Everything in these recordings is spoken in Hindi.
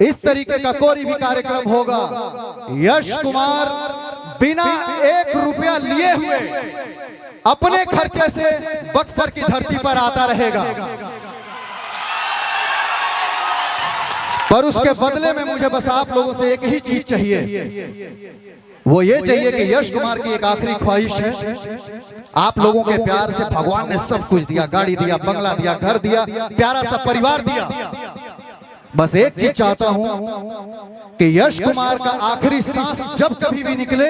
इस तरीके का कोई भी कार्यक्रम होगा, यश कुमार बिना 1 रुपया लिए हुए अपने खर्चे से बक्सर की धरती पर आता रहेगा। पर उसके बदले में मुझे बस आप लोगों से एक ही चीज चाहिए, वो ये चाहिए कि यश कुमार की एक आखिरी ख्वाहिश है, आप लोगों के प्यार से भगवान ने सब कुछ दिया, गाड़ी दिया, बंगला दिया, घर दिया, प्यारा सा परिवार दिया। बस एक चीज चाहता हूं कि यश कुमार का आखिरी सांस जब कभी भी निकले,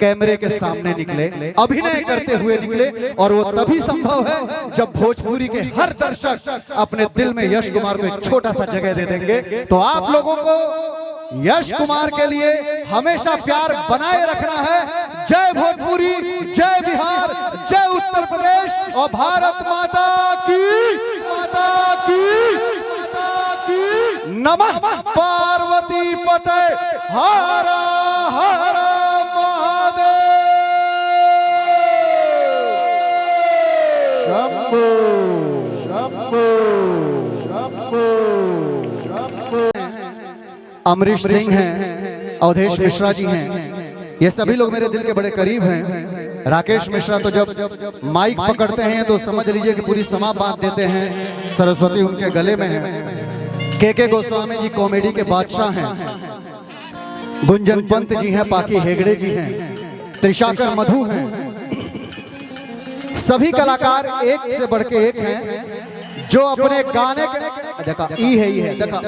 कैमरे के सामने निकले, अभिनय करते हुए निकले, और वो तभी संभव है जब भोजपुरी के हर दर्शक अपने दिल में यश कुमार को एक छोटा सा जगह दे देंगे। तो आप लोगों को यश कुमार के लिए हमेशा प्यार बनाए रखना है। जय भोजपुरी, जय बिहार, जय उत्तर प्रदेश, और भारत माता की, माता की नमः। पार्वती पते हर हर महादेव। शंभो शंभो शंभो शंभो। अमरीश सिंह हैं, अवधेश मिश्रा जी हैं, ये सभी लोग मेरे दिल के बड़े करीब हैं। राकेश मिश्रा तो जब माइक पकड़ते हैं तो समझ लीजिए कि पूरी समा बांध देते हैं, सरस्वती उनके गले में है। के गोस्वामी जी कॉमेडी के बादशाह हैं, गुंजन पंत जी हैं, पाकी हेगड़े जी हैं, त्रिशाकर मधु हैं, सभी कलाकार एक से बढ़ के एक हैं जो अपने गाने के देखा ई है देखा,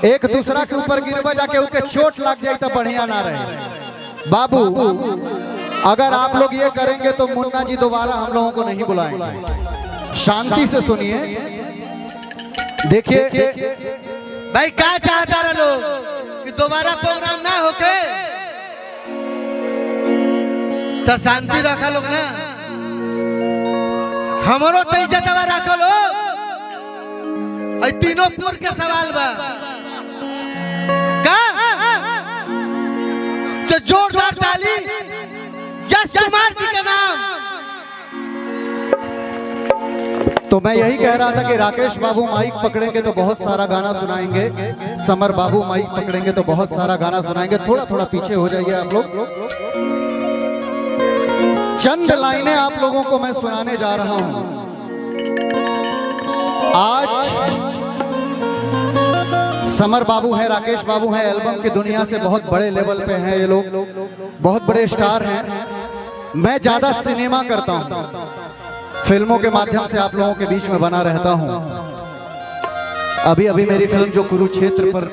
एक दूसरा के ऊपर गिरवा जाके उनके चोट लग जाए तो बढ़िया ना रहे। बाबू अगर आप लोग ये करेंगे तो मुन्ना जी दोबारा हम लोगों को नहीं बुलाएंगे। शांति से सुनिए, देखिए भाई क्या चाहता रहे लोग कि दोबारा प्रोग्राम ना होके, तो शांति रखा लोग ना, हमारो तो इज्जत रखो लोग। तीनों पुर के सवाल बा का जो जोरदार ताली यश कुमार जी के नाम। तो मैं यही कह रहा था कि राकेश बाबू माइक पकड़ेंगे तो बहुत सारा गाना सुनाएंगे, समर बाबू माइक पकड़ेंगे तो बहुत सारा गाना सुनाएंगे। थोड़ा थोड़ा पीछे हो जाइए आप लोग। चंद लाइनें आप लोगों को मैं सुनाने जा रहा हूं। आज समर बाबू हैं, राकेश बाबू हैं, एल्बम की दुनिया से बहुत बड़े लेवल पे हैं ये लोग, बहुत बड़े स्टार हैं। मैं ज्यादा सिनेमा करता हूं, फिल्मों के माध्यम से आप लोगों के बीच में बना रहता हूं। अभी अभी मेरी फिल्म जो कुरुक्षेत्र पर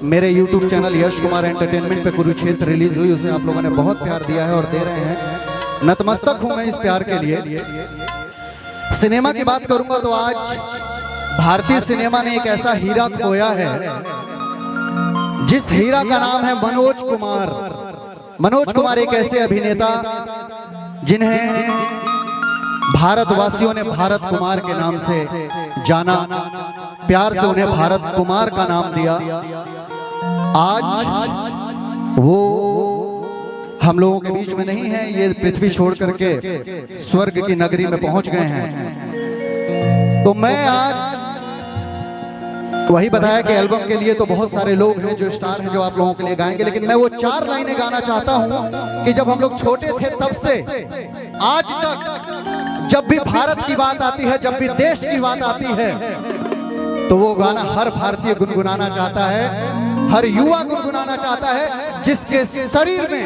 मेरे YouTube channel Yash Kumar entertainment पे कुरुक्षेत्र रिलीज हुई, उसे आप लोगों ने बहुत प्यार दिया है और दे रहे हैं। नतमस्तक हूं मैं इस प्यार के लिए। सिनेमा की बात करूंगा तो आज भारतीय सिनेमा ने एक ऐसा हीरा खोया है, जिस हीरा का नाम है मनोज कुमार। मनोज कुमार एक ऐसे अभिनेता जिन्हें भारतवासियों ने भारत कुमार के नाम से जाना, प्यार से उन्हें भारत कुमार का नाम दिया। आज वो हम लोगों के बीच में नहीं है, ये पृथ्वी छोड़ करके स्वर्ग की नगरी में पहुंच गए हैं। तो मैं आज वही बताया कि एल्बम के लिए तो बहुत सारे लोग हैं जो स्टार हैं जो आप लोगों के लिए गाएंगे, लेकिन मैं वो 4 लाइनें गाना चाहता हूं कि जब हम लोग छोटे थे तब से आज तक जब भी भारत की बात आती है, जब भी देश की बात आती है, तो वो गाना हर भारतीय गुनगुनाना चाहता है, हर युवा गुनगुनाना चाहता है। जिसके शरीर में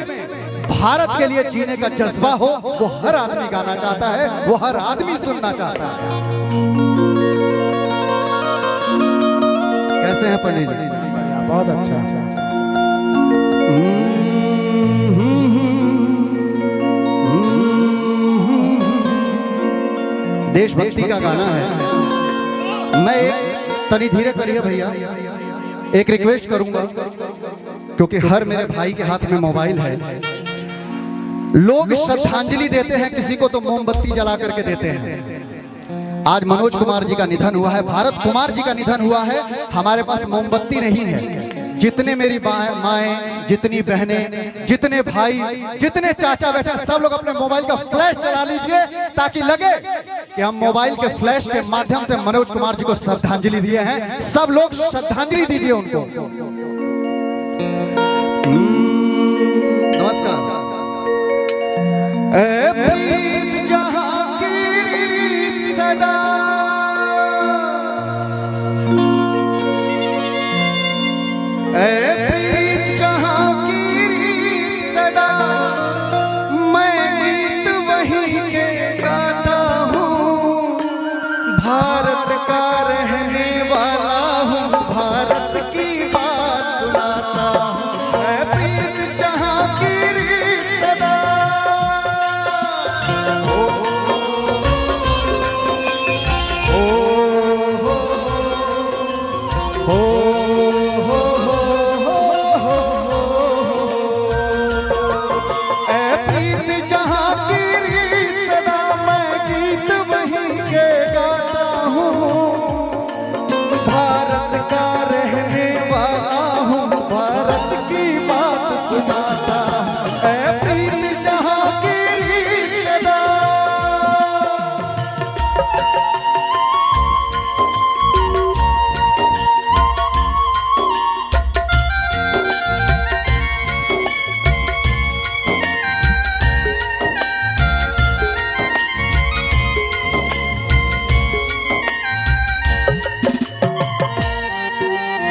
भारत के लिए जीने का जज्बा हो, वो हर आदमी गाना चाहता है, वो हर आदमी सुनना चाहता है। कैसे हैं पंडित जी? बहुत अच्छा। देशभक्ति का गाना है। मैं तनी धीरे करिए भैया, एक रिक्वेस्ट करूंगा, क्योंकि हर मेरे भाई के हाथ में मोबाइल है। लोग श्रद्धांजलि देते हैं किसी को तो मोमबत्ती जला करके देते हैं। आज मनोज कुमार जी का निधन हुआ है, भारत कुमार जी का निधन हुआ है, हमारे पास मोमबत्ती नहीं है। जितने मेरी माएँ, जितनी बहनें, जितने भाई, जितने चाचा बैठे, सब लोग अपने मोबाइल का फ्लैश चला लीजिए ताकि लगे कि हम मोबाइल के फ्लैश के माध्यम से मनोज कुमार जी को श्रद्धांजलि दिए हैं। सब लोग श्रद्धांजलि दीजिए उनको। नमस्कार। ए प्रीत जहां की रीत सदा, ए प्रीत जहां की रीत सदा, मैं गीत वहीं के गाता हूँ। भारत का रहने वाला हूँ, भारत की बात सुनाता हूँ। ए प्रीत जहां की रीत सदा,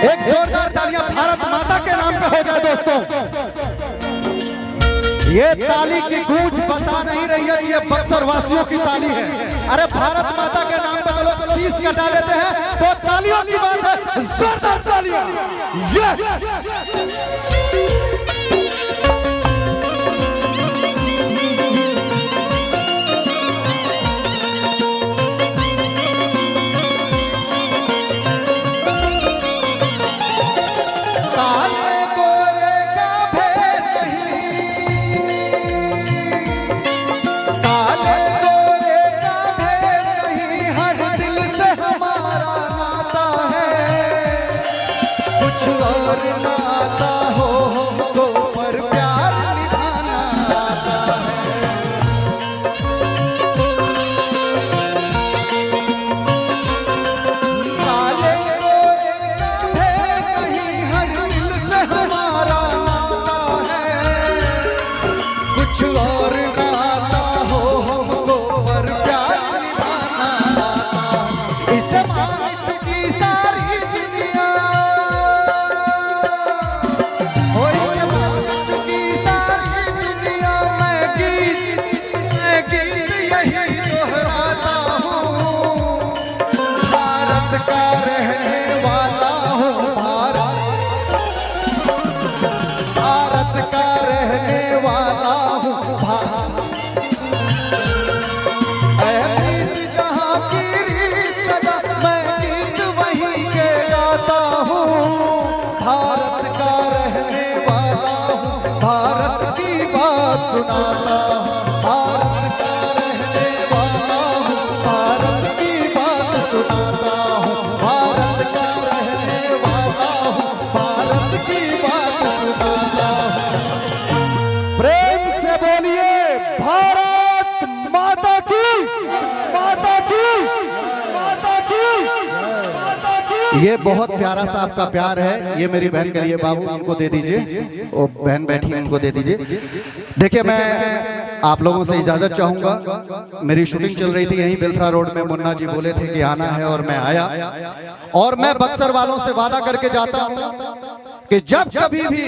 एक जोरदार तालियां भारत माता के नाम पे हो जाए दोस्तों। ये ताली की गूंज बता नहीं रही है, ये बक्सर वासियों की ताली है। अरे भारत माता के नाम पे लोग शीश कटा लेते हैं तो तालियों की बात है। जोरदार तालियां। ये बहुत प्यारा सा आपका प्यार है। ये मेरी बहन के लिए बाबू, इनको दे दीजिए। वो बहन बैठी है, उनको दे दीजिए। देखिए, मैं आप लोगों से इजाजत चाहूंगा। मेरी शूटिंग चल रही थी यहीं बेलथरा रोड में। मुन्ना जी बोले थे कि आना है और मैं आया। और मैं बक्सर वालों से वादा करके जाता हूं कि जब कभी भी